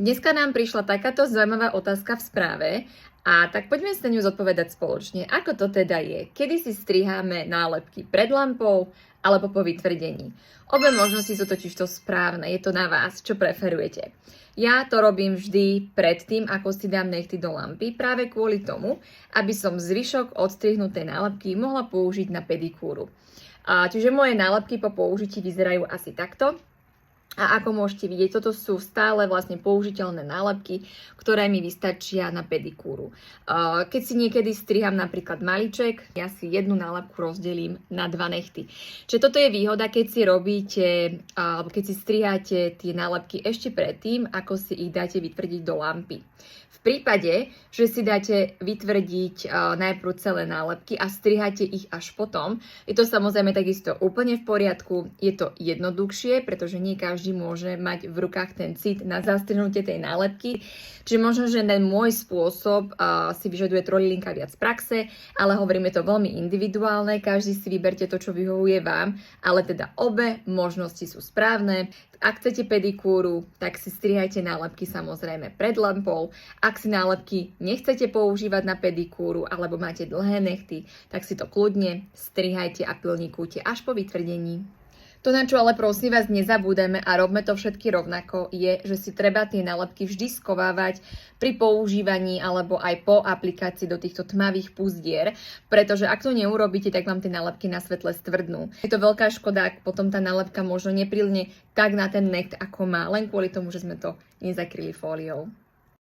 Dneska nám prišla takáto zaujímavá otázka v správe a tak poďme sa na ňu zodpovedať spoločne. Ako to teda je? Kedy si striháme nálepky pred lampou alebo po vytvrdení? Obe možnosti sú totižto správne, je to na vás, čo preferujete. Ja to robím vždy predtým, ako si dám nechty do lampy, práve kvôli tomu, aby som zvyšok odstrihnutej nálepky mohla použiť na pedikúru. Čiže moje nálepky po použití vyzerajú asi takto. A ako môžete vidieť, toto sú stále vlastne použiteľné nálepky, ktoré mi vystačia na pedikúru. Keď si niekedy striham napríklad maliček, ja si jednu nálepku rozdelím na 2 nechty. Čiže toto je výhoda, keď si robíte, alebo keď si striháte tie nálepky ešte predtým, ako si ich dáte vytvrdiť do lampy. V prípade, že si dáte vytvrdiť najprv celé nálepky a striháte ich až potom, je to samozrejme takisto úplne v poriadku, je to jednoduchšie, pretože nie každý môže mať v rukách ten cit na zastrihnutie tej nálepky. Čiže možno, že ten môj spôsob si vyžaduje trojlinka viac praxe, ale hovoríme to veľmi individuálne, každý si vyberte to, čo vyhovuje vám, ale teda obe možnosti sú správne. Ak chcete pedikúru, tak si strihajte nálepky samozrejme pred lampou. Ak si nálepky nechcete používať na pedikúru alebo máte dlhé nechty, tak si to kľudne strihajte a pilníkujte až po vytvrdení. To, na čo ale prosím vás nezabúdajme a robme to všetky rovnako, je, že si treba tie nálepky vždy skovávať pri používaní alebo aj po aplikácii do týchto tmavých púzdier, pretože ak to neurobíte, tak vám tie nálepky na svetle stvrdnú. Je to veľká škoda, ak potom tá nálepka možno neprilne tak na ten necht, ako má, len kvôli tomu, že sme to nezakryli fóliou.